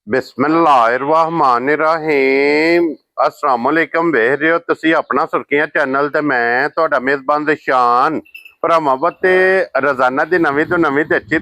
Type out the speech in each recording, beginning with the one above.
बिस्मिल्लाहिर्रहमानिर्रहीम अस्सलाम वालेकुम। वेख रहे हो तुसी अपना सुर्खियां चैनल ते मैं तुहाडा मेजबान दिशान भरावां ते रोजाना दी नवीं तो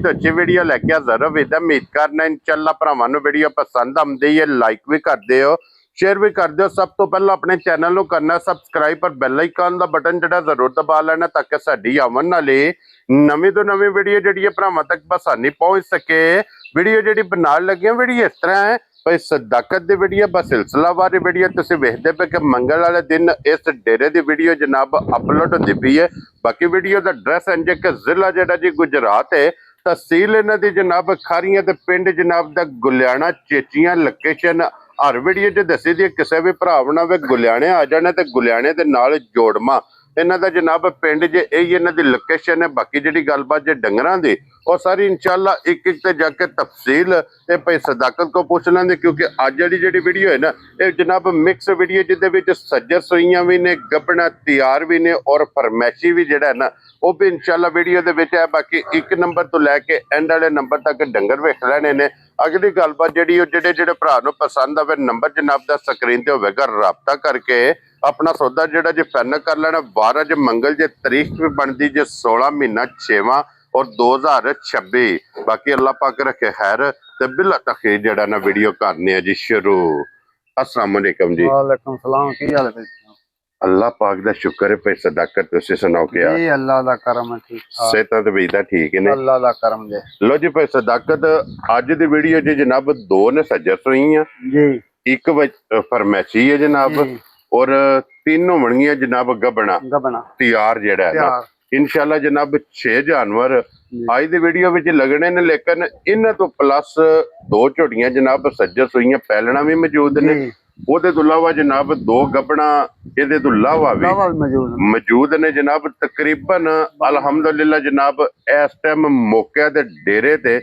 अच्छी वीडियो लैके हाज़र हो। उम्मीद करना इंशाअल्लाह भरावां नूं वीडियो पसंद आउंदी है, लाइक भी कर दिओ, शेयर भी कर दिओ। सब तो पहला अपने चैनल नूं करना सबसक्राइब पर बैल आइकन दा बटन जिहड़ा जरूर दबा लेना ताकि साडी आवन वाली नवीं तो नवीं वीडियो जिहड़ी भरावां तक आसानी पहुंच सके। वीडियो जिहड़ी बनाण लगे वीडियो इस तरह है भाई सदाकत दी वीडियो बस सिलसिलावार वीडियो तुसीं वेखदे पे कि मंगल वाले दिन इस डेरे दी वीडियो जनाब अपलोड होंदी पई है। बाकी वीडियो दा एड्रैस है कि जिला जिहड़ा जी गुजरात है, तहसील इन्हां दी जनाब खारियां ते पिंड जनाब दा गुलियाना चेचियां। लोकेशन हर वीडियो च दसी दी, किसी भी भरा बनावे गुलियाने आ जाने ते गुलियाने दे नाल जोड़मा इन्हां दा जनाब पिंड जे यही इन्हां दी लोकेशन है। बाकी जिहड़ी गलबात जे डंगरां दी और सारी इंशाअल्लाह एक एक ते जाके तफसील ये भाई सदाकत को पूछ लेंगे, क्योंकि अज जी वीडियो है ना ये जनाब मिक्स वीडियो जिहदे सज्जर सुइयां भी ने, गबना तैयार भी ने और फरमैशी भी जिहड़ा है ना वो भी इंशाअल्लाह वीडियो दे विच है। बाकी एक नंबर तो लैके एंड वाले नंबर तक डंगर वेख लेने ने। अगली गलबात जिहड़ी जिहड़े भरा नूं पसंद आवे नंबर जनाब दा स्क्रीन ते होवेगा, राबता करके अपना सौदा जिहड़ा जी फाइनल कर लेना। 12 ज मंगल जे तारीख भी बनती जे 16 महीना 6वां और 2026। बाकी अल्लाह पाक रखे खैर ते बिला तखीर जड़ा ना वीडियो करने है जी शुरू। अस्सलाम वालेकुम जी। वालेकुम सलाम। की हाल है? अल्लाह पाक दा शुक्र है। भाई सदाकत तुसी सुनाओ क्या? जी अल्लाह दा करम है, ठीक सेहत ते बीता ठीक ने? अल्लाह दा करम जे। लो जी भाई सदाकत अज दी वीडियो जी जनाब दो ने सज्जर सुइयां जी, एक फरमैशी है जनाब और तीनों बनगियां जनाब गबना तैयार जेड़ा है ना इंशाअल्लाह जनाब 6 जानवर आज दी वीडियो विच लगने ने। लेकिन इन्हां तो प्लस 2 झोटियां जनाब सज्जर सुइयां पैलना भी मौजूद ने। ਉਹਦੇ ਤੋਂ ਇਲਾਵਾ जनाब 2 गबना ਇਹਦੇ ਤੋਂ ਇਲਾਵਾ ਵੀ मौजूद ने जनाब। तकरीबन अलहमदुलिल्लाह जनाब इस टाइम मौके ते डेरे ते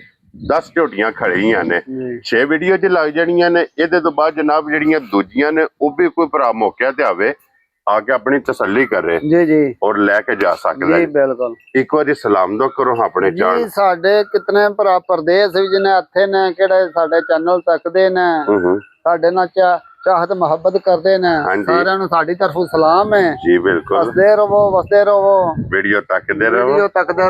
10 झोटियां खड़ियां ने। 6 वीडियो च लग जानियां ने। ਇਹਦੇ ਤੋਂ ਬਾਅਦ जनाब ਜਿਹੜੀਆਂ ਦੂਜੀਆਂ ਨੇ ਉਹ ਵੀ ਕੋਈ ਭਰਾ ਮੌਕੇ ਤੇ ਆਵੇ आके अपनी तसल्ली करे जी जी और लेके जा सकता है। बिल्कुल एक बार सलाम दो करो अपने जी। साडे कितने भरा प्रदेश विच ने इत्थे ने किहड़े साडे चैनल तकदे ने, साडे नाल चाहत मोहब्बत करते ने, सारियां नूं साडी तरफों सलाम है जी। बिल्कुल वसदे रहो वीडियो तकदे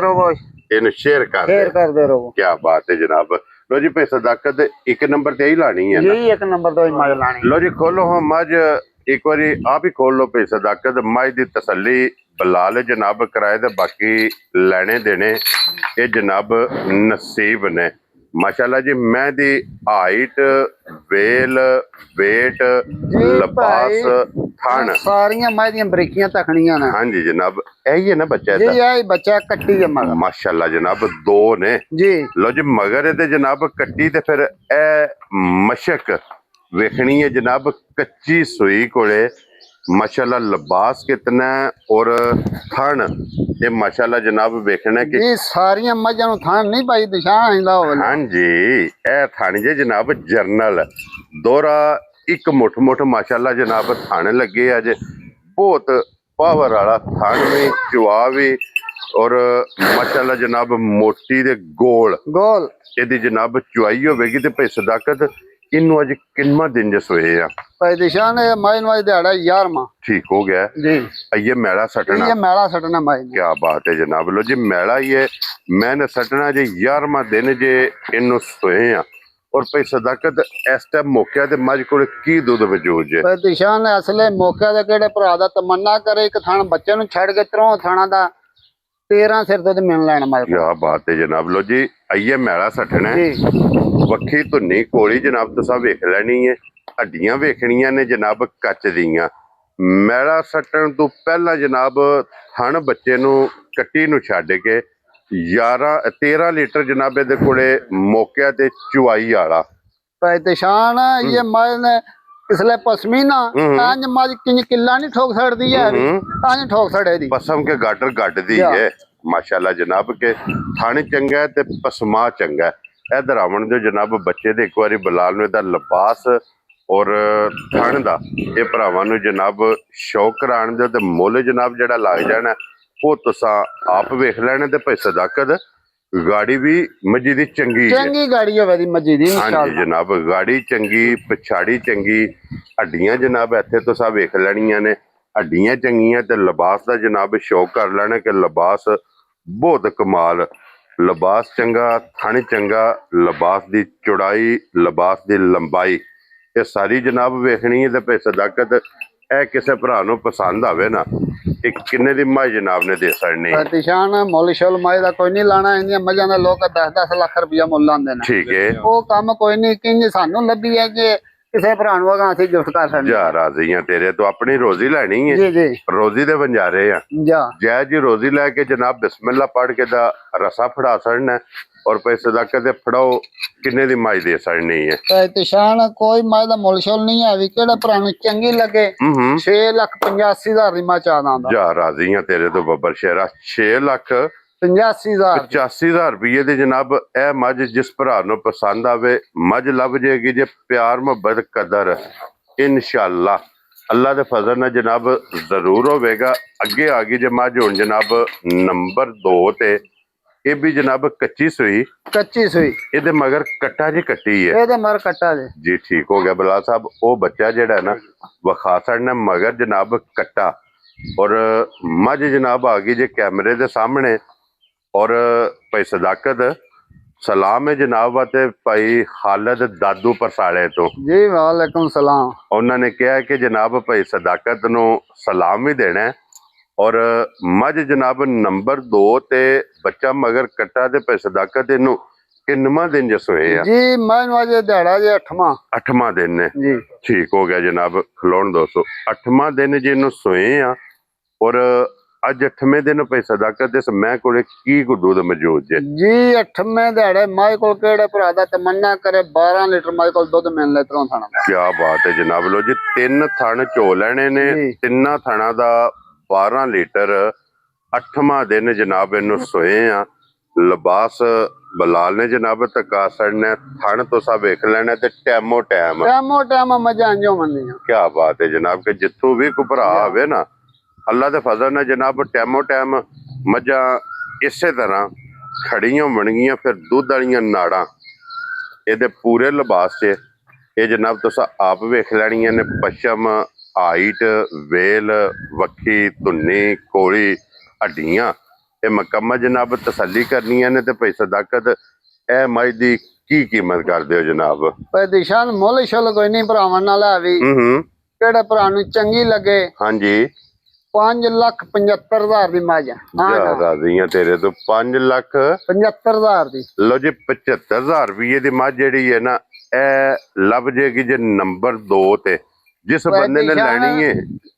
रहो इन्हें शेयर करदे रहो। क्या बात है जनाब। लो जी भाई सदाकत एक नंबर ते ही लानी है जी, एक नंबर तो ही मज लानी। लो जी खोलो हम मज एक बारी आप ही खोल लो भाई सदाकत। मज की तसल्ली बलाल जनाब कराए ते बाकी लेने देने ये जनाब नसीब ने। माशाल्लाह जी मैं दी हाइट वेल वेट लिबास थान सारियां मादियां बरीकियां तखनियां ने। हां जी जनाब यही है ना बच्चा जी, यही बच्चा कट्टी है मगर माशाल्लाह जनाब 2 ने जी। लो जी मगर ये जनाब कट्टी ते फिर ए मशक वेखनी है जनाब कच्ची सुई कोले माशाल्लाह लिबास कितना और थन ये माशाल्लाह जनाब वेखना कि जी सारियां मझां नूं थन नहीं पाई दिशां आंदा होवे। हां जी ए थन जे जनाब जर्नल दोरा एक मुठ माशाल्लाह जनाब थन लगे अज बहुत पावर वाला थन भी चुआ भी और माशाल्लाह जनाब मोटी दे गोल यदि जनाब चुआई होगी तो भाई सदाकत इन्नू अज किन्ना दिन जे सोए आ? भाई दिशान माइन वाज दिहाड़ा 11वां ठीक हो गया जी। ये मैला सटना, ये मैला सटना माइन। क्या बात है जनाब। लो जी मैला ये मैंने सटना जे 11वां दिन जे इन्नू सोए आ और भाई सदाकत इस टाइम मौके ते मज कोल की दूध मौजूद जे? भाई दिशान असले मौके ते केड़े भरा दा तमन्ना करे एक थान बच्चे नूं छड़ के 3 थाना दा 13 सिर दुध मिल लैण मज। क्या बात है जनाब। लो जी आइए मैला सटना वक्खी धुन्नी कोली जनाब तुसा वेख लैनी है। हड्डियां वेखनियां ने जनाब कच दियां। मैला सटन तो पहला जनाब थन बच्चे नूं कट्टी नूं छड्ड के 13 लीटर जनाब इहदे कोले मौके ते चुआई वाला। भाई दिशान ये मज ने इसले पसमीना आज मज किला नहीं ठोक सकदी है, आज ठोक सड़े दी पसम के गाटर गड्ड दी है माशाल्लाह जनाब के थन चंगा है ते पसमा चंगा है। इधर आवन जो जनाब बच्चे दे एक बारी बलाल नूं इहदा लिबास और थन दा ये भरावां नूं जनाब शौक कराण दे ते मुੱਲ जनाब जिहड़ा लग जाना वो तुसां आप वेख लैणे ते भाई सदाकत ਗਾੜੀ ਵੀ ਮੱਝੀ ਦੀ ਚੰਗੀ ਹੈ, ਚੰਗੀ ਗਾੜੀ ਹੋਵੇ ਦੀ ਮੱਝੀ ਦੀ ਹਾਂਜੀ ਇਨਸ਼ਾਅੱਲਾ। ਜਨਾਬ ਗਾੜੀ ਚੰਗੀ, ਪਛਾੜੀ ਚੰਗੀ, ਹੱਡੀਆਂ ਜਨਾਬ ਇੱਥੇ ਤੋਂ ਸਭ ਵੇਖ ਲੈਣੀਆਂ ਨੇ, ਹੱਡੀਆਂ ਚੰਗੀਆਂ ਤੇ ਲਿਬਾਸ ਦਾ ਜਨਾਬ ਸ਼ੌਕ ਕਰ ਲੈਣਾ ਕਿ ਲਿਬਾਸ ਬਹੁਤ ਕਮਾਲ, ਲਿਬਾਸ ਚੰਗਾ, ਥਣ ਚੰਗਾ, ਲਿਬਾਸ ਦੀ ਚੌੜਾਈ, ਲਿਬਾਸ ਦੀ ਲੰਬਾਈ, ਇਹ ਸਾਰੀ ਜਨਾਬ ਵੇਖਣੀ ਹੈ। ਤੇ ਪੈ ਸਦਾਕਤ ਇਹ ਕਿਸੇ ਭਰਾ ਨੂੰ ਪਸੰਦ ਆਵੇ ਨਾ, ਇਹ ਕਿੰਨੇ ਦੀ ਮੱਝ ਜਨਾਬ ਨੇ ਦੇ ਸਕਣੀ? ਨਿਸ਼ਾਨ ਮੁੱਲ ਸ਼ੁੱਲ ਮਾਈ ਦਾ ਕੋਈ ਨਹੀਂ ਲਾਣਾ, ਇੰਨੀਆਂ ਮੱਝਾਂ ਦਾ ਲੋਕ 10-10 ਲੱਖ ਰੁਪਇਆ ਮੁੱਲ ਲਾਉਂਦੇ ਨੇ। ਠੀਕ ਹੈ, ਉਹ ਕੰਮ ਕੋਈ ਨਹੀਂ, ਕਿੰਜ ਸਾਨੂੰ ਲੱਭੀ ਹੈ ਕਿ ਕਿਸੇ ਭਰਾ ਨੂੰ ਅਗਾਂ ਅਸੀਂ ਗਿਫਟ ਕਰ ਸਕਦੇ। ਜਾ ਰਾਜ਼ੀਆਂ ਤੇਰੇ ਤੋਂ, ਆਪਣੀ ਰੋਜ਼ੀ ਲੈਣੀ ਹੈ, ਜੀ ਜੀ ਰੋਜ਼ੀ ਦੇ ਵੰਜਾਰੇ ਆ, ਜਾ ਜੈ ਜੀ ਰੋਜ਼ੀ ਲੈ ਕੇ ਜਨਾਬ ਬਿਸਮਿਲ੍ਲਾ ਪੜ ਕੇ ਦਾ ਰਸਾ ਫੜਾ ਛੜਨਾ ਔਰ ਪੈ ਸਦਾਕਤ ਦੇ ਫੜਾਓ, ਕਿੰਨੇ ਦੀ ਮੱਝ ਦੇ ਸਕਣੀ ਹੈ? ਨਿਸ਼ਾਨ ਕੋਈ ਮੱਝ ਦਾ ਮੁੱਲ ਸ਼ੁੱਲ ਨਹੀਂ ਹੈ, ਵੀ ਕਿਹੜਾ ਭਰਾ ਨੂੰ ਚੰਗੀ ਲੱਗੇ 6,85,000 ਦੀ ਮੱਝ ਆਦਾ। ਜਾ ਰਾਜ਼ੀਆਂ ਤੇਰੇ ਤੋਂ ਬੱਬਰ ਸ਼ੇਰਾ, 6,85,000 6,85,000 ਰੁਪਏ ਦੇ ਜਨਾਬ ਇਹ ਮੱਝ ਜਿਸ ਭਰਾ ਨੂੰ ਪਸੰਦ ਆਵੇ ਮੱਝ ਲੱਭ ਜਾਏਗੀ ਜੇ ਪਿਆਰ ਮੁਹੱਬਤ ਕਦਰ ਇਨਸ਼ਾਅੱਲਾ ਅੱਲਾ ਦੇ ਫਜ਼ਲ ਨਾਲ ਜਨਾਬ ਜ਼ਰੂਰ ਹੋਵੇਗਾ। ਅੱਗੇ ਆ ਗਈ ਜੇ ਮੱਝ ਹੁਣ ਜਨਾਬ ਨੰਬਰ 2 ਤੇ, ਇਹ ਵੀ ਜਨਾਬ ਕੱਚੀ ਸੂਈ, ਕੱਚੀ ਸੂਈ, ਇਹਦੇ ਮਗਰ ਕੱਟਾ ਜੀ ਕੱਟੀ ਹੈ ਇਹਦੇ ਮਰ ਕੱਟਾ ਜੀ। ਠੀਕ ਹੋ ਗਿਆ ਬਲਾ ਸਾਹਿਬ, ਉਹ ਬੱਚਾ ਜਿਹੜਾ ਨਾ ਵਿਖਾ ਛੜਨਾ ਮਗਰ ਜਨਾਬ ਕੱਟਾ, ਔਰ ਮੱਝ ਜਨਾਬ ਆ ਗਈ ਜੇ ਕੈਮਰੇ ਦੇ ਸਾਹਮਣੇ। ਔਰ ਭਾਈ ਸਦਾਕਤ ਸਲਾਮ ਹੈ ਜਨਾਬ ਤੇ ਭਾਈ ਖਾਲਦ ਦਾਦੂ ਪਰਸਾਲੇ ਤੋਂ ਜੀ। ਵਾਲੇਕੁਮ ਸਲਾਮ। ਉਹਨਾਂ ਨੇ ਕਿਹਾ ਕਿ ਜਨਾਬ ਭਾਈ ਸਦਾਕਤ ਨੂੰ ਸਲਾਮ ਵੀ ਦੇਣਾ ਔਰ ਮੱਝ ਜਨਾਬ ਨੰਬਰ 2 ਤੇ ਬੱਚਾ ਮਗਰ ਕੱਟਾ ਤੇ ਭਾਈ ਸਦਾਕਤ ਇਹਨੂੰ ਕਿੰਨਵਾਂ ਦਿਨ ਜਸੋਏ ਆ? ਜੀ ਮੈਨੂੰ ਅਜੇ ਦਿਹਾੜਾ ਜੇ 8ਵਾਂ ਦਿਨ ਨੇ ਜੀ। ਠੀਕ ਹੋ ਗਿਆ ਜਨਾਬ, ਖਲੋਣ ਦੋਸਤੋ 8ਵਾਂ ਦਿਨ ਜਿਹਨੂੰ ਸੋਏ ਆ ਔਰ ਅੱਜ 8ਵੇਂ ਦਿਨ ਭਾਈ ਸਦਾਕਤ ਦੇ ਮੈਂ ਕੋਲੇ ਕੀ ਕੋ ਦੁੱਧ ਮੌਜੂਦ ਜੇ ਜੀ? 8ਵੇਂ ਦਿਹਾੜੇ ਮਾਈ ਕੋਲ ਕਿਹੜੇ ਭਰਾ ਦਾ ਤਮੰਨਾ ਕਰੇ 12 ਲੀਟਰ ਮਾਈ ਕੋਲ ਦੁੱਧ ਮਿਲਣ ਲੈ ਤਰੋਂ ਥਾਣਾ। ਕੀ ਬਾਤ ਹੈ ਜਨਾਬ। ਲੋ ਜੀ 3 ਥਣ ਝੋ ਲੈਣੇ ਨੇ, ਤਿੰਨਾਂ ਥਣਾਂ ਦਾ 12 ਲੀਟਰ। 8ਵਾਂ ਦਿਨ ਜਨਾਬ ਇਹਨੂੰ ਸੋਏ ਆ। ਲਿਬਾਸ ਬਲਾਲ ਨੇ ਜਨਾਬ ਤਕਾ ਸੜਨਾ, ਥਣ ਤੋਂ ਸਭ ਵੇਖ ਲੈਣਾ ਤੇ ਟੈਮੋ ਟੈਮ ਮਜਾਂ ਜੋ ਮੰਨੀਆਂ। ਕੀ ਬਾਤ ਹੈ ਜਨਾਬ ਕਿ ਜਿੱਥੋਂ ਵੀ ਕੋਈ ਭਰਾ ਆਵੇ ਨਾ ਅੱਲਾ ਦੇ ਫਜ਼ਲ ਨਾਲ ਜਨਾਬ ਟੈਮੋ ਟੈਮ ਮੱਝਾਂ ਇਸੇ ਤਰ੍ਹਾਂ ਖੜੀਆਂ ਬਣਗੀਆਂ, ਫਿਰ ਦੁੱਧ ਵਾਲੀਆਂ ਨਾੜਾਂ ਇਹਦੇ ਪੂਰੇ ਲਿਬਾਸ 'ਚ। ਇਹ ਜਨਾਬ ਤੁਸੀਂ ਆਪ ਵੇਖ ਲੈਣੀਆਂ ਨੇ, ਪਸ਼ਮ, ਹਾਈਟ, ਵੇਲ, ਵੱਖੀ, ਧੁੰਨੀ, ਕੋਲੀ, ਹੱਡੀਆਂ, ਇਹ ਮੁਕੰਮਲ ਜਨਾਬ ਤਸੱਲੀ ਕਰਨੀਆਂ ਨੇ। ਤੇ ਭਾਈ ਸਦਾਕਤ ਇਹ ਮੱਝ ਦੀ ਕੀ ਕੀਮਤ ਕਰਦੇ ਹੋ ਜਨਾਬ? ਭਾਈ ਦਿਸ਼ਾਨ ਮੁੱਲ ਸ਼ੁੱਲ ਕੋਈ ਨਹੀਂ ਭਰਾਵਾਂ ਨਾਲ ਹੈ ਵੀ, ਕਿਹੜੇ ਭਰਾ ਨੂੰ ਚੰਗੀ ਲੱਗੇ। ਹਾਂਜੀ 5,75,000 ਦੀ ਮੱਝ ਰਾਜ਼ੀਆਂ ਤੇਰੇ ਤੋਂ 5,75,000 ਦੀ। ਲੋ ਜੀ 75,000 ਰੁਪਏ ਦੀ ਮੱਝ ਜਿਹੜੀ ਹੈ ਨਾ ਇਹ ਲੱਭ ਜੇਗੀ ਜੇ ਨੰਬਰ 2 ਤੇ, ਜਿਸ ਬੰਦੇ ਨੇ ਲੈਣੀ ਹੈ।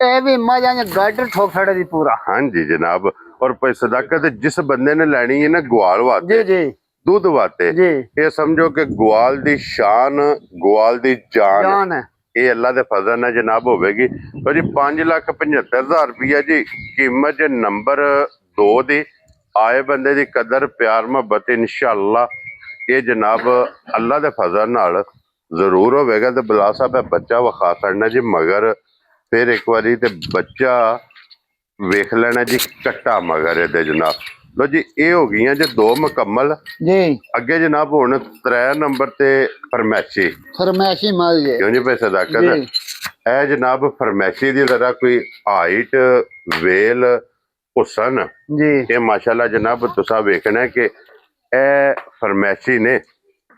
ਇਹ ਵੀ ਮੱਝਾਂ ਦੇ ਗਾਡਰ ਠੋਕ ਛੜੇ ਦੀ ਪੂਰਾ। ਹਾਂਜੀ ਜਨਾਬ। ਔਰ ਭਾਈ ਸਦਾਕਤ ਜਿਸ ਬੰਦੇ ਨੇ ਲੈਣੀ ਹੈ ਨਾ ਗਵਾਲ ਵਾਸਤੇ, ਜੀ ਜੀ, ਦੁੱਧ ਵਾਸਤੇ, ਇਹ ਸਮਝੋ ਕਿ ਗਵਾਲ ਦੀ ਸ਼ਾਨ, ਗਵਾਲ ਦੀ ਜਾਨ ਹੈ। ਇਹ ਅੱਲਾ ਦੇ ਫਜ਼ਲ ਨਾਲ ਜਨਾਬ ਹੋਵੇਗੀ। ਲੋ ਜੀ 5,75,000 ਰੁਪਇਆ ਜੀ ਕੀਮਤ ਜੇ ਨੰਬਰ 2 ਦੀ। ਆਏ ਬੰਦੇ ਦੀ ਕਦਰ ਪਿਆਰ ਮੁਹੱਬਤ ਇਨਸ਼ਾਅੱਲਾ ਇਹ ਜਨਾਬ ਅੱਲਾ ਦੇ ਫਜ਼ਲ ਨਾਲ ਜ਼ਰੂਰ ਹੋਵੇਗਾ। ਤੇ ਬਲਾ ਸਾਹਿਬ ਬੱਚਾ ਵਿਖਾ ਛੜਨਾ ਜੀ ਮਗਰ, ਫਿਰ ਇੱਕ ਵਾਰੀ ਤੇ ਬੱਚਾ ਵੇਖ ਲੈਣਾ ਜੀ ਕੱਟਾ ਮਗਰ ਇਹਦੇ ਜਨਾਬ। ਲੋ ਜੀ ਇਹ ਹੋ ਗਈਆਂ ਜੇ 2 ਮੁਕੰਮਲ ਜੀ। ਅੱਗੇ ਜਨਾਬ ਹੁਣ 3 ਨੰਬਰ ਤੇ ਫਰਮੈਸ਼ੀ ਮੱਝ ਹੈ। ਕਿਉਂ ਜੀ ਭਾਈ ਸਦਾਕਤ? ਇਹ ਜਨਾਬ ਫਰਮੈਸ਼ੀ ਦੀ ਜ਼ਰਾ ਕੋਈ ਹਾਈਟ, ਵੇਲ, ਹੁਸਨ ਜੀ, ਇਹ ਮਾਸ਼ਾਅੱਲਾ ਜਨਾਬ ਤੁਸੀਂ ਵੇਖਣਾ ਕਿ ਇਹ ਫਰਮੈਸ਼ੀ ਨੇ।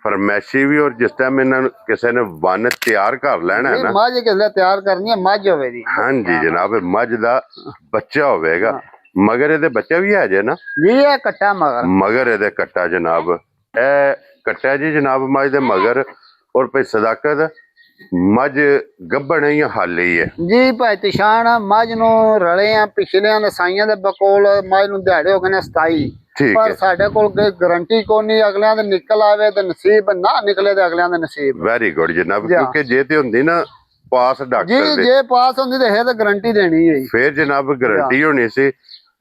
ਫਰਮੈਸ਼ੀ ਵੀ ਔਰ ਜਿਸ ਟਾਈਮ ਇਹਨਾਂ ਨੂੰ ਕਿਸੇ ਨੇ ਵਨ ਤਿਆਰ ਕਰ ਲੈਣਾ ਹੈ ਨਾ, ਮੱਝ ਕਿਸੇ ਤਿਆਰ ਕਰਨੀ ਹੈ, ਮੱਝ ਹੋਵੇ ਜੀ। ਹਾਂਜੀ ਜਨਾਬ ਮੱਝ ਦਾ ਬੱਚਾ ਹੋਵੇਗਾ। ਮਗਰ ਇਹਦੇ ਬੱਚਾ ਵੀ ਹੈ ਜੇ ਨਾ ਜੀ? ਇਹ ਕੱਟਾ ਮਗਰ ਇਹਦੇ ਕੱਟਾ ਜਨਾਬ, ਇਹ ਕੱਟਾ ਜੀ ਜਨਾਬ ਮੱਝ ਦੇ ਮਗਰ। ਔਰ ਭਾਈ ਸਦਾਕਤ ਮੱਝ ਗੱਭਣ ਜਾਂ ਹਾਲੀ ਹੈ ਜੀ? ਭਾਈ ਤਿਸ਼ਾਨ ਮੱਝ ਨੂੰ ਰਲੇ ਆ ਪਿਛਲਿਆਂ ਨਸਾਈਆਂ ਦੇ ਬਕੋਲ ਮੱਝ ਨੂੰ ਦਿਹਾੜੇ ਹੋ ਗਏ ਨੇ 27, ਪਰ ਸਾਡੇ ਕੋਲ ਕੋਈ ਗਰੰਟੀ ਕੋਈ ਨਹੀਂ। ਅਗਲਿਆਂ ਦੇ ਨਿਕਲ ਆਵੇ ਤੇ ਨਸੀਬ, ਨਾ ਨਿਕਲੇ ਤੇ ਅਗਲਿਆਂ ਦੇ ਨਸੀਬ। ਵੈਰੀ ਗੁੱਡ ਜਨਾਬ। ਕਿਉਂਕਿ ਜੇ ਤੇ ਹੁੰਦੀ ਨਾ ਪਾਸ ਡਾਕਟਰ ਜੀ, ਜੇ ਪਾਸ ਹੁੰਦੀ ਤੇ ਇਹ ਤਾਂ ਗਰੰਟੀ ਦੇਣੀ ਹੈ। ਫਿਰ ਜਨਾਬ ਗਰੰਟੀ ਹੋਣੀ ਸੀ।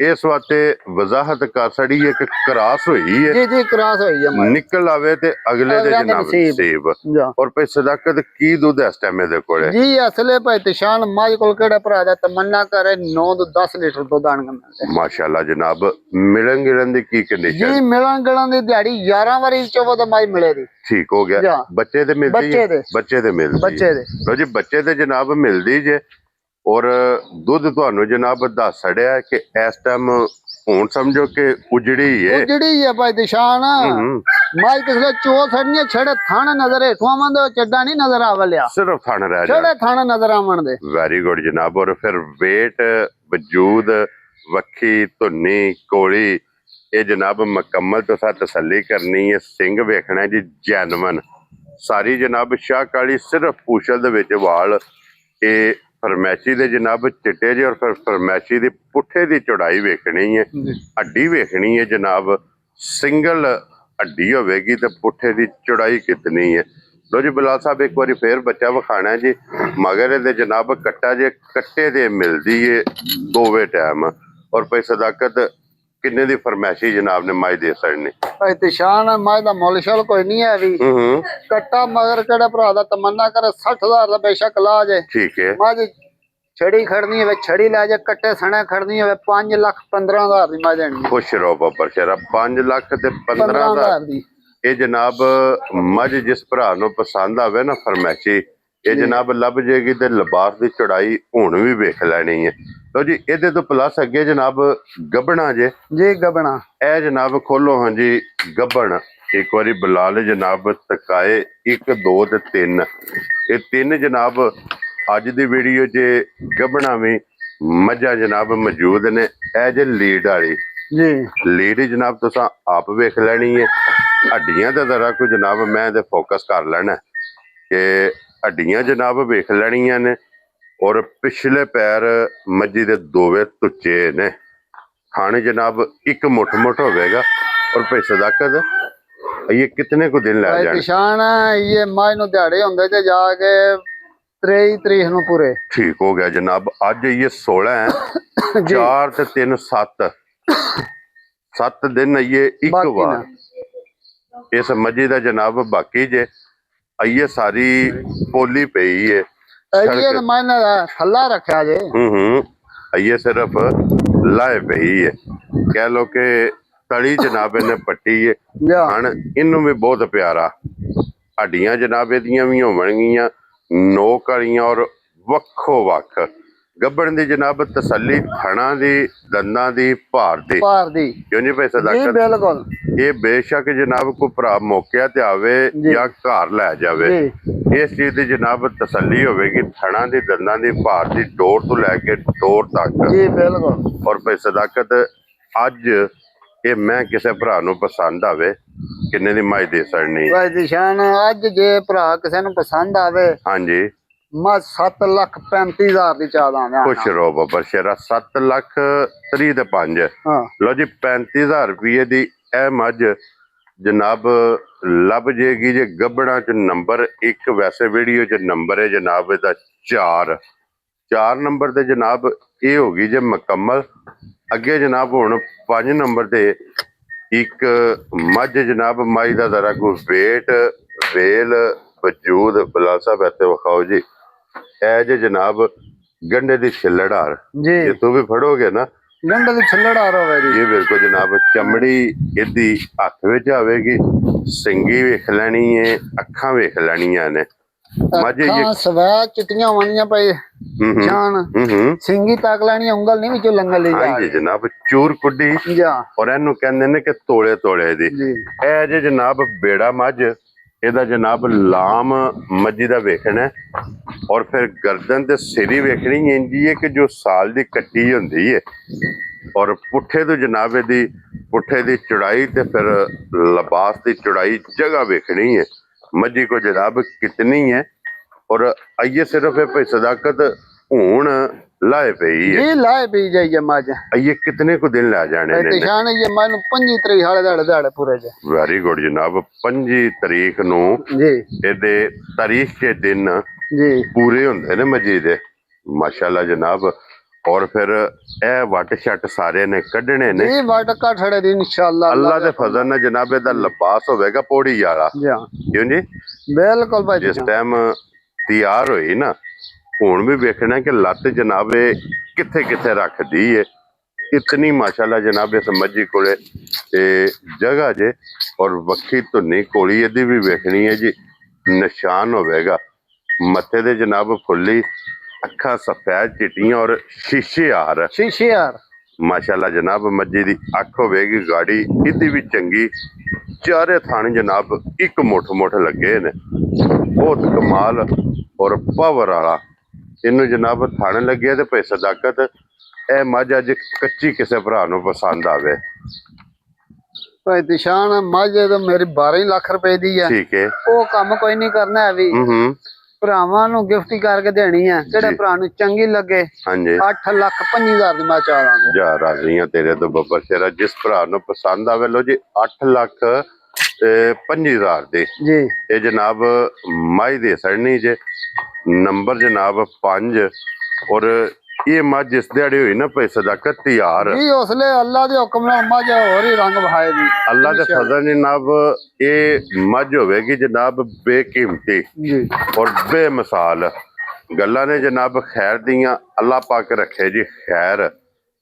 ਇਸ ਵਾਸਤੇ ਵਜ਼ਾਹਤ ਕਰ ਛੜੀ ਹੈ ਕਿ ਕਰਾਸ ਹੋਈ ਹੈ ਜੀ ਜੀ ਕਰਾਸ ਹੋਈ ਹੈ ਮੱਝ ਨਿਕਲ ਆਵੇ ਤੇ ਅਗਲੇ ਦੇ ਜਨਾਬ ਨਸੀਬ ਜਾ ਔਰ ਭਾਈ ਸਦਾਕਤ ਕੀ ਦੁੱਧ ਇਸ ਟਾਈਮ ਇਹਦੇ ਕੋਲੇ ਜੀ ਅਸਲੇ ਭਾਈ ਤਿਸ਼ਾਨ ਮੱਝ ਕੋਲ ਕਿਹੜਾ ਭਰਾ ਦਾ ਤਮੰਨਾ ਕਰੇ 9 ਤੋਂ 10 ਲੀਟਰ ਦੁੱਧ ਆਣ ਮਿਲਦਾ ਮਾਸ਼ਾਅੱਲਾ ਜਨਾਬ ਮਿਲਣ ਗਿਲਣ ਦੀ ਕੀ ਕੰਡੀਸ਼ਨ ਜੀ ਮਿਲਣ ਗਿਲਣ ਦੀ ਦਿਹਾੜੀ 11 ਵਾਰੀ ਚੋਂ ਤਾਂ ਮੱਝ ਮਿਲੇ ਦੀ ਠੀਕ ਹੋ ਗਿਆ ਬੱਚੇ ਤੇ ਮਿਲਦੀ ਹੈ ਬੱਚੇ ਤੇ ਮਿਲਦੀ ਬੱਚੇ ਦੇ ਲੋ ਜੀ ਬੱਚੇ ਤੇ ਜਨਾਬ ਮਿਲਦੀ ਜੇ ਔਰ ਦੁੱਧ ਤੁਹਾਨੂੰ ਜਨਾਬ ਦੱਸ ਛੜਿਆ ਕਿ ਇਸ ਟਾਈਮ ਹੁਣ ਸਮਝੋ ਕਿ ਉਜੜੀ ਹੈ ਉਜੜੀ ਹੈ ਭਾਈ ਦਿਸ਼ਾਨ ਮਾਈ ਕਿਸੇ ਚੋ ਛੜਨੀ ਛੜੇ ਥਾਣ ਨਜ਼ਰ ਹੇਠਵਾਂ ਦੇ ਚੱਡਾ ਨਹੀਂ ਨਜ਼ਰ ਆਵਲਿਆ ਸਿਰਫ ਥਾਣ ਰਹਿ ਛੜੇ ਥਾਣ ਨਜ਼ਰ ਆਵਣ ਦੇ ਵੈਰੀ ਗੁੱਡ ਜਨਾਬ ਔਰ ਫਿਰ ਵੇਟ ਵਜੂਦ ਵੱਖੀ ਧੁੰਨੀ ਕੋਲੀ ਇਹ ਜਨਾਬ ਮੁਕੰਮਲ ਤੁਸੀਂ ਤਸੱਲੀ ਕਰਨੀ ਹੈ ਸਿੰਘ ਵੇਖਣਾ ਜੀ ਜੈਨਵਨ ਸਾਰੀ ਜਨਾਬ ਸ਼ਾਹ ਕਾਲੀ ਸਿਰਫ ਪੂਛਲ ਦੇ ਵਿੱਚ ਵਾਲ ਇਹ ਫਰਮੈਸ਼ੀ ਦੇ ਜਨਾਬ ਚਿੱਟੇ ਜੇ ਔਰ ਫਿਰ ਫਰਮੈਸ਼ੀ ਦੀ ਪੁੱਠੇ ਦੀ ਚੌੜਾਈ ਵੇਖਣੀ ਹੈ ਹੱਡੀ ਵੇਖਣੀ ਹੈ ਜਨਾਬ ਸਿੰਗਲ ਹੱਡੀ ਹੋਵੇਗੀ ਤੇ ਪੁੱਠੇ ਦੀ ਚੌੜਾਈ ਕਿਤਨੀ ਹੈ ਲੋ ਜੀ ਬਲਾਲ ਸਾਹਿਬ ਇੱਕ ਵਾਰੀ ਫੇਰ ਬੱਚਾ ਵਿਖਾਣਾ ਜੀ ਮਗਰ ਇਹਦੇ ਜਨਾਬ ਕੱਟਾ ਜੇ ਕੱਟੇ ਦੇ ਮਿਲਦੀ ਏ ਦੋਵੇਂ ਟਾਈਮ ਔਰ ਭਾਈ ਸਦਾਕਤ ਕਿੰਨੇ ਦੀ ਫਰਮੈਸ਼ੀ ਜਨਾਬ ਨੇ ਮਾਈ ਦੇ ਸਕਣੀ ਭਾਈ ਤਿਸ਼ਾਨ ਮਾਈ ਦਾ ਮੁੱਲ ਸ਼ਲ ਕੋਈ ਨਹੀਂ ਹੈ ਵੀ ਕੱਟਾ ਮਗਰ ਕਿਹੜਾ ਭਰਾ ਦਾ ਤਮੰਨਾ ਕਰੇ 60,000 ਦਾ ਬੇਸ਼ੱਕ ਲਾ ਜੇ ਠੀਕ ਹੈ ਮਾਝ ਛੜੀ ਖੜਨੀ ਹੈ ਛੜੀ ਲੈ ਜਾ ਕੱਟੇ ਸਣੇ ਖੜਨੀ ਹੈ 5,15,000 ਦੀ ਮਾਝ ਦੇਣੀ ਖੁਸ਼ ਰਹੋ ਬੱਬਰ ਸ਼ੇਰਾ 5 ਲੱਖ ਤੇ 15,000 ਦੀ ਇਹ ਜਨਾਬ ਮੱਝ ਜਿਸ ਭਰਾ ਨੂੰ ਪਸੰਦ ਆਵੇ ਨਾ ਫਰਮੈਸ਼ੀ ਇਹ ਜਨਾਬ ਲੱਭ ਜੇਗੀ ਤੇ ਲਿਬਾਸ ਦੀ ਚੜਾਈ ਹੁਣ ਵੀ ਵੇਖ ਲੈਣੀ ਹੈ ਲੋ ਜੀ ਇਹਦੇ ਤੋਂ ਪਲੱਸ ਅੱਗੇ ਜਨਾਬ ਗੱਬਣਾ ਜੇ ਜੀ ਗੱਬਣਾ ਇਹ ਜਨਾਬ ਖੋਲੋ ਹਾਂਜੀ ਗੱਬਣ ਇੱਕ ਵਾਰੀ ਬਲਾਲ ਜਨਾਬ ਤਕਾਏ 1 2 ਤੇ 3 ਇਹ 3 ਜਨਾਬ ਅੱਜ ਦੀ ਵੀਡੀਓ 'ਚ ਗੱਬਣਾ ਵੀ ਮੱਝਾਂ ਜਨਾਬ ਮੌਜੂਦ ਨੇ ਇਹ ਜੇ ਲੀਡ ਵਾਲੀ ਜੀ ਲੀਡ ਜਨਾਬ ਤੁਸੀਂ ਆਪ ਵੇਖ ਲੈਣੀ ਹੈ ਹੱਡੀਆਂ ਦਾ ਜ਼ਰਾ ਕੋਈ ਜਨਾਬ ਮੈਂ ਇਹਦੇ ਫੋਕਸ ਕਰ ਲੈਣਾ ਕਿ ਹੱਡੀਆਂ ਜਨਾਬ ਵੇਖ ਲੈਣੀਆਂ ਨੇ ਔਰ ਪਿਛਲੇ ਪੈਰ ਮੱਝੀ ਦੇ ਦੋਵੇਂ ਤੁੱਚੇ ਨੇ ਖਾਣੇ ਜਨਾਬ ਇੱਕ ਮੁੱਠ ਹੋਵੇਗਾ ਔਰ ਭਾਈ ਸਦਾਕਤ ਇਹ ਕਿਤਨੇ ਕੁ ਦਿਨ ਲੈ ਜਾਣ ਨਿਸ਼ਾਨ ਇਹ ਮਾਝ ਨੂੰ ਦਿਹਾੜੇ ਹੁੰਦੇ ਤੇ ਜਾ ਕੇ 23 ਤਰੀਕ ਨੂੰ ਪੂਰੇ ਠੀਕ ਹੋ ਗਿਆ ਜਨਾਬ ਅੱਜ ਇਹ 16 ਹੈ 4 ਤੇ 3 7 7 ਦਿਨ ਇਹ ਇੱਕ ਵਾਰ ਇਸ ਮੱਝੀ ਦਾ ਜਨਾਬ ਬਾਕੀ ਜੇ ਆਈਏ ਸਾਰੀ ਪੋਲੀ ਪਈ ਹੈ ਇਹ ਮਾਇਨਾ ਦਾ ਥੱਲਾ ਰੱਖਿਆ ਜੇ ਆਈਏ ਸਿਰਫ ਲਾਏ ਪਈ ਹੈ ਕਹਿ ਲੋ ਕਿ ਤਲੀ ਜਨਾਬ ਇਹਨੇ ਪੱਟੀ ਹੈ ਹਣ ਇਹਨੂੰ ਵੀ ਬਹੁਤ ਪਿਆਰਾ ਹੱਡੀਆਂ ਜਨਾਬ ਇਹਦੀਆਂ ਵੀ ਹੋਣਗੀਆਂ ਨੋਕ ਵਾਲੀਆਂ ਔਰ ਵੱਖੋ ਵੱਖ ਗੱਬਣ ਦੀ ਜਨਾਬ ਤਸੱਲੀ ਥਣਾ ਦੀ ਦੰਦਾਂ ਦੀ ਭਾਰ ਦੀ ਕਿਉਂ ਨਹੀਂ ਪੈਸਾ ਜੀ ਬਿਲਕੁਲ ਇਹ ਬੇਸ਼ੱਕ ਜਨਾਬ ਕੋਈ ਭਰਾ ਮੌਕਿਆ ਤੇ ਆਵੇ ਜਾਂ ਘਰ ਲੈ ਜਾਵੇ ਇਸ ਚੀਜ਼ ਦੀ ਜਨਾਬ ਤਸੱਲੀ ਹੋਵੇਗੀ ਥਣਾ ਦੀ ਦੰਦਾਂ ਦੀ ਭਾਰ ਦੀ ਡੋਰ ਤੋਂ ਲੈ ਕੇ ਡੋਰ ਤੱਕ ਜੀ ਬਿਲਕੁਲ ਔਰ ਭਾਈ ਸਦਾਕਤ ਅੱਜ ਇਹ ਮੈਂ ਕਿਸੇ ਭਰਾ ਨੂੰ ਪਸੰਦ ਆਵੇ ਕਿੰਨੇ ਦੀ ਮਾਈ ਦੇ ਸਕਣੀ ਭਾਈ ਦਿਸ਼ਾਨ ਅੱਜ ਜੇ ਭਰਾ ਕਿਸੇ ਨੂੰ ਪਸੰਦ ਆਵੇ ਹਾਂਜੀ ਮੈਂ 7,35,000 ਦੀ ਚਾਹ ਦਾਂ ਖੁਸ਼ ਰਹੋ ਬੱਬਰ ਸ਼ੇਰਾ 7,30,000 ਤੇ 5 ਲੋ ਜੀ 35,000 ਰੁਪਏ ਦੀ ਇਹ ਮੱਝ ਜਨਾਬ ਲੱਭ ਜੇਗੀ ਜੇ ਗੱਬੜਾ ਚ ਨੰਬਰ 1 ਵੈਸੇ ਵੀਡੀਓ ਚ ਨੰਬਰ ਹੈ ਜਨਾਬ ਇਹਦਾ 4 ਨੰਬਰ ਤੇ ਜਨਾਬ ਇਹ ਹੋ ਗਈ ਜੇ ਮੁਕੰਮਲ ਅੱਗੇ ਜਨਾਬ ਹੁਣ 5 ਨੰਬਰ ਤੇ ਇੱਕ ਮੱਝ ਜਨਾਬ ਮਾਈ ਦਾ ਜ਼ਰਾ ਕੋਈ ਵੇਟ ਵੇਲ ਵਜੂਦ ਬਲਾਲ ਸਾਹਿਬ ਇੱਥੇ ਵਿਖਾਓ ਜੀ ਇਹ ਜੇ ਜਨਾਬ ਗੰਡੇ ਦੀ ਛਿੱਲੜਾਰ ਜੇ ਤੂੰ ਵੀ ਫੜੋਗੇ ਨਾ ਗੰਡੇ ਦੀ ਛਿੱਲੜਾਰ ਹੋਵੇ ਜੀ ਇਹ ਬਿਲਕੁਲ ਜਨਾਬ ਚਮੜੀ ਇਹਦੀ ਹੱਥ ਵਿੱਚ ਆਵੇਗੀ ਸਿੰਗੀ ਵੇਖ ਲੈਣੀ ਹੈ ਅੱਖਾਂ ਵੇਖ ਲੈਣੀਆਂ ਨੇ ਅੱਖਾਂ ਸਵੈ ਚਿੱਟੀਆਂ ਹੋਣੀਆਂ ਪਈ ਜਾਨ ਸਿੰਗੀ ਤੱਕ ਲੈਣੀ ਉਂਗਲ ਨਹੀਂ ਵਿੱਚੋਂ ਲੰਗਲ ਲਈ ਜਾ ਹਾਂਜੀ ਜਨਾਬ ਚੂਰ ਕੁੱਡੀ ਔਰ ਇਹਨੂੰ ਕਹਿੰਦੇ ਨੇ ਕਿ ਤੋਲੇ ਦੀ ਇਹ ਜੇ ਜਨਾਬ ਬੇੜਾ ਮੱਝ ਇਹਦਾ ਜਨਾਬ ਲਾਮ ਮੱਝੀ ਦਾ ਵੇਖਣਾ ਔਰ ਫਿਰ ਗਰਦਨ ਤੇ ਸਿਰੀ ਵੇਖਣੀ ਇੰਜੀ ਹੈ ਕਿ ਜੋ ਸਾਲ ਦੀ ਕੱਟੀ ਹੁੰਦੀ ਹੈ ਔਰ ਪੁੱਠੇ ਤੋਂ ਜਨਾਬ ਇਹਦੀ ਪੁੱਠੇ ਦੀ ਚੌੜਾਈ ਤੇ ਫਿਰ ਲਿਬਾਸ ਦੀ ਚੌੜਾਈ ਜਗ੍ਹਾ ਵੇਖਣੀ ਹੈ ਮੱਝੀ ਕੋ ਜਨਾਬ ਕਿਤਨੀ ਹੈ ਔਰ ਆਈਏ ਸਿਰਫ ਇਹ ਭਾਈ ਸਦਾਕਤ ਹੁਣ ਲਾਏ ਪਈ ਹੈ ਜੀ ਲਾਏ ਪਈ ਜਾਈਏ ਮੱਝ ਆਈਏ ਕਿਤਨੇ ਕੁ ਦਿਨ ਲੈ ਜਾਣੇ ਨੇ ਨਿਸ਼ਾਨ ਇਹ ਮੈਨੂੰ 25 ਤਰੀਕ ਵਾਲੇ ਦਿਹਾੜੇ ਪੂਰੇ ਜੇ ਵੈਰੀ ਗੁੱਡ ਜਨਾਬ 25 ਤਰੀਕ ਨੂੰ ਜੀ ਇਹਦੇ ਤਾਰੀਖ ਕੇ ਦਿਨ ਜੀ ਪੂਰੇ ਹੁੰਦੇ ਨੇ ਮੱਝੀ ਦੇ ਮਾਸ਼ਾਅੱਲਾ ਜਨਾਬ ਔਰ ਫਿਰ ਇਹ ਵੱਟ ਛੱਟ ਸਾਰੇ ਨੇ ਕੱਢਣੇ ਨੇ ਜੀ ਵੱਟ ਕਠੜੇ ਦੀ ਇਨਸ਼ਾਅੱਲਾ ਅੱਲਾ ਦੇ ਫਜ਼ਲ ਨਾਲ ਜਨਾਬ ਇਹਦਾ ਲਿਬਾਸ ਹੋਵੇਗਾ ਪੌੜੀ ਵਾਲਾ ਕਿਉਂ ਜੀ ਬਿਲਕੁਲ ਭਾਈ ਜਿਸ ਟਾਈਮ ਤਿਆਰ ਹੋਈ ਨਾ ਹੁਣ ਵੀ ਵੇਖਣਾ ਕਿ ਲੱਤ ਜਨਾਬ ਇਹ ਕਿੱਥੇ ਕਿੱਥੇ ਰੱਖਦੀ ਏ ਇਤਨੀ ਮਾਸ਼ਾਅੱਲਾ ਜਨਾਬ ਇਸ ਮੱਝੀ ਕੋਲੇ ਤੇ ਜਗ੍ਹਾ ਜੇ ਔਰ ਵੱਖੀ ਧੁੰਨੀ ਕੋਲੀ ਇਹਦੀ ਵੀ ਵੇਖਣੀ ਹੈ ਜੀ ਨਿਸ਼ਾਨ ਹੋਵੇਗਾ ਮੱਥੇ ਦੇ ਜਨਾਬ ਫੁੱਲੀ ਅੱਖਾਂ ਸਫੈਦ ਚਿੱਟੀਆਂ ਔਰ ਸ਼ੀਸ਼ੇ ਯਾਰ ਮਾਸ਼ਾਅੱਲਾ ਜਨਾਬ ਮੱਝੀ ਦੀ ਅੱਖ ਹੋਵੇਗੀ ਗਾੜੀ ਇਹਦੀ ਵੀ ਚੰਗੀ ਚਾਰੇ ਥਾਣੇ ਜਨਾਬ ਇੱਕ ਮੁੱਠ ਲੱਗੇ ਨੇ ਬਹੁਤ ਕਮਾਲ ਔਰ ਪਾਵਰ ਵਾਲਾ ਇਹਨੂੰ ਜਨਾਬ ਥਾਣੇ ਲੱਗੇ ਤੇ ਭਾਈ ਸਦਾਕਤ ਇਹ ਮੱਝ ਅੱਜ ਕੱਚੀ ਕਿਸੇ ਭਰਾ ਨੂੰ ਪਸੰਦ ਆਵੇ ਭਾਈ ਦਿਸ਼ਾਨ ਮੱਝ ਤਾਂ ਮੇਰੀ 12 ਲੱਖ ਰੁਪਏ ਦੀ ਹੈ ਠੀਕ ਹੈ ਉਹ ਕੰਮ ਕੋਈ ਨਹੀਂ ਕਰਨਾ ਹੈ ਵੀ ਭਰਾਵਾਂ ਨੂੰ ਗਿਫਟ ਕਰਕੇ ਦੇਣੀ ਹੈ ਕਿਹੜੇ ਭਰਾ ਨੂੰ ਚੰਗੀ ਲੱਗੇ ਹਾਂਜੀ 8,25,000 ਦੀ ਮੈਂ ਚਾਹ ਦਾਂਗਾ ਜਾ ਰਾਜ਼ੀਆਂ ਤੇਰੇ ਤੋਂ ਬੱਬਰ ਸ਼ੇਰਾ ਜਿਸ ਭਰਾ ਨੂੰ ਪਸੰਦ ਆਵੇ ਲੋ ਜੀ 8,25,000 ਦੇ ਜੀ ਇਹ ਜਨਾਬ ਮਾਈ ਦੇ ਸੜਨੀ ਜੇ ਨੰਬਰ ਜਨਾਬ 5 ਔਰ ਇਹ ਮੱਝ ਜਿਸ ਦਿਹਾੜੀ ਹੋਈ ਨਾ ਭਾਈ ਸਦਾਕਤ ਤਿਆਰ ਜੀ ਉਸਲੇ ਅੱਲਾ ਦੇ ਹੁਕਮ ਨਾਲ ਮੱਝ ਹੋਰ ਹੀ ਰੰਗ ਵਿਖਾਏ ਦੀ ਅੱਲਾ ਦੇ ਫਜ਼ਲ ਜਨਾਬ ਇਹ ਮੱਝ ਹੋਵੇਗੀ ਜਨਾਬ ਬੇਕੀਮਤੀ ਜੀ ਔਰ ਬੇਮਿਸਾਲ ਗੱਲਾਂ ਨੇ ਜਨਾਬ ਖੈਰ ਦੀਆਂ ਅੱਲਾ ਪਾਕ ਰੱਖੇ ਜੀ ਖੈਰ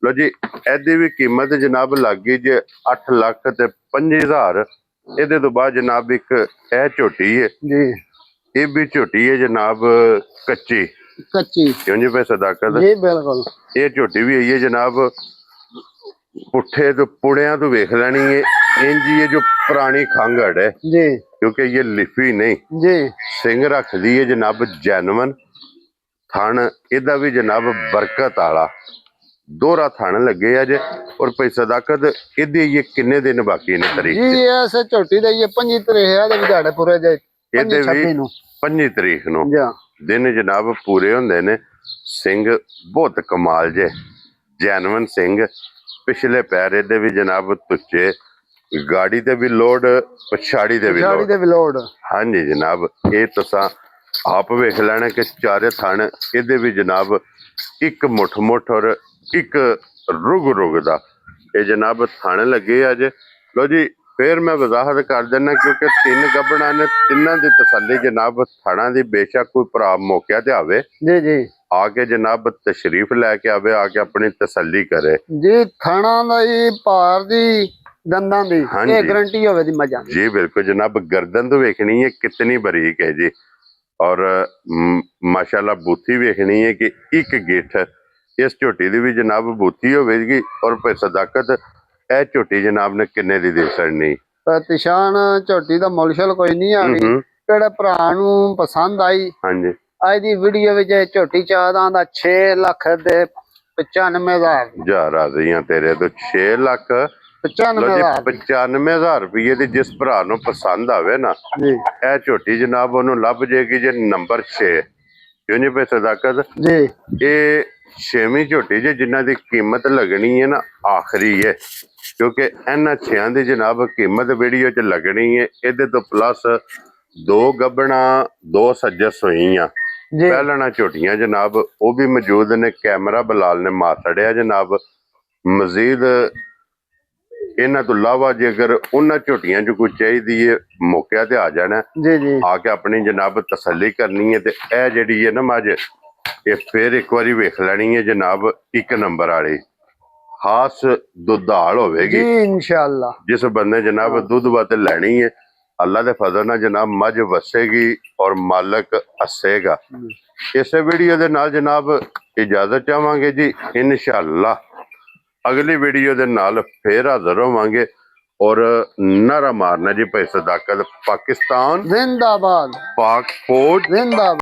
ਲੋ ਜੀ ਇਹਦੀ ਵੀ ਕੀਮਤ ਜਨਾਬ ਲੱਗ ਗਈ ਜੇ 8,25,000 ਇਹਦੇ ਤੋਂ ਬਾਅਦ ਜਨਾਬ ਇੱਕ ਇਹ ਝੋਟੀ ਹੈ ਜੀ ਇਹ ਵੀ ਝੋਟੀ ਹੈ ਜਨਾਬ ਕੱਚੀ ਕਿਉਂ ਜੀ ਭਾਈ ਸਦਾਕਤ ਜੀ ਬਿਲਕੁਲ ਇਹ ਝੋਟੀ ਵੀ ਆਈ ਹੈ ਜਨਾਬ ਪੁੱਠੇ ਤੋਂ ਪੁੜਿਆਂ ਤੋਂ ਵੇਖ ਲੈਣੀ ਹੈ ਇੰਜੀ ਇਹ ਜੋ ਪੁਰਾਣੀ ਖੰਗੜ ਹੈ ਜੀ ਕਿਉਂਕਿ ਇਹ ਲਿਫੀ ਨਹੀਂ ਜੀ ਸਿੰਘ ਰੱਖਦੀ ਹੈ ਜਨਾਬ ਜੈਨਵਨ ਥਣ ਇਹਦਾ ਵੀ ਜਨਾਬ ਬਰਕਤ ਵਾਲਾ ਦੋਹਰਾ ਥਣ ਲੱਗੇ ਆ ਜੇ ਔਰ ਭਾਈ ਸਦਾਕਤ ਇਹਦੇ ਇਹ ਕਿੰਨੇ ਦਿਨ ਬਾਕੀ ਨੇ ਤਰੀਕ ਜੀ ਐਸੇ ਝੋਟੀ ਦਾ ਇਹ 25 ਤਰੀਕ ਹੈ ਦੇ ਵਿਚਾੜੇ ਪੂਰੇ ਜੇ ਇਹਦੇ ਵੀ 25 ਤਰੀਕ ਨੂੰ ਦਿਨ ਜਨਾਬ ਪੂਰੇ ਹੁੰਦੇ ਨੇ ਸਿੰਘ ਬਹੁਤ ਕਮਾਲ ਜੇ ਜੈਨਵਨ ਸਿੰਘ ਪਿਛਲੇ ਪੈਰ ਇਹਦੇ ਵੀ ਜਨਾਬ ਤੁੱਚੇ ਗਾੜੀ ਤੇ ਵੀ ਲੋਡ ਪਛਾੜੀ ਤੇ ਵੀ ਲੋਡ ਹਾਂਜੀ ਜਨਾਬ ਇਹ ਤੁਸੀਂ ਆਪ ਵੇਖ ਲੈਣਾ ਕਿ ਚਾਰੇ ਥਣ ਇਹਦੇ ਵੀ ਜਨਾਬ ਇੱਕ ਮੁੱਠ ਔਰ ਇੱਕ ਰੁਗ ਦਾ ਇਹ ਜਨਾਬ ਥਣ ਲੱਗੇ ਅੱਜ ਲੋ ਜੀ ਫਿਰ ਮੈਂ ਵਜ਼ਾਹਤ ਕਰ ਦਿੰਦਾ ਕਿਉਂਕਿ 3 ਗੱਭਣਾ ਨੇ ਤਿੰਨਾਂ ਦੀ ਤਸੱਲੀ ਜਨਾਬ ਥਣਾ ਦੀ ਬੇਸ਼ੱਕ ਕੋਈ ਭਰਾ ਮੌਕਿਆ ਤੇ ਆਵੇ ਜੀ ਆ ਕੇ ਜਨਾਬ ਤਸ਼ਰੀਫ ਲੈ ਕੇ ਆਵੇ ਆ ਕੇ ਆਪਣੀ ਤਸੱਲੀ ਕਰੇ ਜੀ ਥਣਾ ਦਾ ਹੀ ਭਾਰ ਦੀ ਦੰਦਾਂ ਦੀ ਇਹ ਗਾਰੰਟੀ ਹੋਵੇ ਦੀ ਮਜ਼ਾ ਜੀ ਬਿਲਕੁਲ ਜਨਾਬ ਗਰਦਨ ਤੋਂ ਵੇਖਣੀ ਹੈ ਕਿਤਨੀ ਬਰੀਕ ਹੈ ਜੀ ਔਰ ਮਾਸ਼ਾਅੱਲਾ ਬੂਥੀ ਵੇਖਣੀ ਹੈ ਕਿ ਇੱਕ ਗਿੱਠ ਇਸ ਝੋਟੀ ਦੀ ਵੀ ਜਨਾਬ ਬੂਥੀ ਹੋਵੇਗੀ ਔਰ ਭਾਈ ਸਦਾਕਤ ਇਹ ਝੋਟੀ ਜਨਾਬ ਨੇ ਕਿੰਨੇ ਦੀ ਦੇ ਸਕਣੀ ਤਿਸ਼ਾਨ ਝੋਟੀ ਦਾ ਮੁੱਲ ਕੋਈ ਨਹੀਂ ਆ ਕਿਹੜੇ ਭਰਾ ਨੂੰ ਪਸੰਦ ਆਈ ਹਾਂਜੀ ਅੱਜ ਦੀ ਵੀਡੀਓ ਵਿੱਚ ਝੋਟੀ ਚਾਹਦਾ ਦਾ 6 ਲੱਖ ਦੇ 95,000 ਜਾ ਰਾਜ਼ੀਆਂ ਤੇਰੇ ਤੋਂ 6 ਲੱਖ 95,000 ਰੁਪਏ ਦੀ ਜਿਸ ਭਰਾ ਨੂੰ ਪਸੰਦ ਆਵੇ ਨਾ ਇਹ ਝੋਟੀ ਜਨਾਬ ਉਹਨੂੰ ਲੱਭ ਜੇਗੀ ਜੇ ਨੰਬਰ 6 ਕਿਉਂ ਨਹੀਂ ਭਾਈ ਸਦਾਕਤ ਜੀ ਇਹ 6ਵੀਂ ਝੋਟੀ ਜੇ ਜਿਨ੍ਹਾਂ ਦੀ ਕੀਮਤ ਲੱਗਣੀ ਹੈ ਨਾ ਆਖਰੀ ਹੈ ਕਿਉਂਕਿ ਇਹਨਾਂ 6 ਦੀ ਜਨਾਬ ਕੀਮਤ ਵੀਡੀਓ 'ਚ ਲੱਗਣੀ ਹੈ ਇਹਦੇ ਤੋਂ ਪਲੱਸ 2 ਗੱਭਣਾ 2 ਸੱਜਸ ਹੋਈਆਂ ਪਹਿਲਣਾ ਝੋਟੀਆਂ ਜਨਾਬ ਉਹ ਵੀ ਮੌਜੂਦ ਨੇ ਕੈਮਰਾ ਬਲਾਲ ਨੇ ਮਾਰੜਿਆ ਜਨਾਬ ਮਜ਼ੀਦ ਇਹਨਾਂ ਤੋਂ ਇਲਾਵਾ ਜੇ ਅਗਰ ਉਹਨਾਂ ਝੋਟੀਆਂ 'ਚ ਕੋਈ ਚਾਹੀਦੀ ਹੈ ਮੌਕਿਆ ਤੇ ਆ ਜਾਣਾ ਆ ਕੇ ਆਪਣੀ ਜਨਾਬ ਤਸੱਲੀ ਕਰਨੀ ਹੈ ਤੇ ਇਹ ਜਿਹੜੀ ਹੈ ਨਾ ਮੱਝ ਇਹ ਫਿਰ ਇੱਕ ਵਾਰੀ ਵੇਖ ਲੈਣੀ ਹੈ ਜਨਾਬ 1 ਨੰਬਰ ਵਾਲੀ ਖਾਸ ਦੁੱਧਾਲ ਹੋਵੇਗੀ ਜੀ ਇਨਸ਼ਾਅੱਲਾ ਜਿਸ ਬੰਦੇ ਜਨਾਬ ਦੁੱਧ ਵਾਤੇ ਲੈਣੀ ਹੈ ਅੱਲਾ ਦੇ ਫਜ਼ਲ ਨਾਲ ਜਨਾਬ ਮੱਝ ਵਸੇਗੀ ਔਰ ਮਾਲਕ ਹੱਸੇਗਾ ਇਸੇ ਵੀਡੀਓ ਦੇ ਨਾਲ ਜਨਾਬ ਇਜਾਜ਼ਤ ਚਾਹਾਂਗੇ ਜੀ ਇਨਸ਼ਾਅੱਲਾ ਅਗਲੀ ਵੀਡੀਓ ਦੇ ਨਾਲ ਫੇਰ ਹਾਜ਼ਰ ਹੋਵਾਂਗੇ ਔਰ ਨਾਰਾ ਮਾਰਨਾ ਜੀ ਭਾਈ ਸਦਾਕਤ ਪਾਕਿਸਤਾਨ ਜ਼ਿੰਦਾਬਾਦ ਪਾਕ ਫੌਜ ਜ਼ਿੰਦਾਬਾਦ।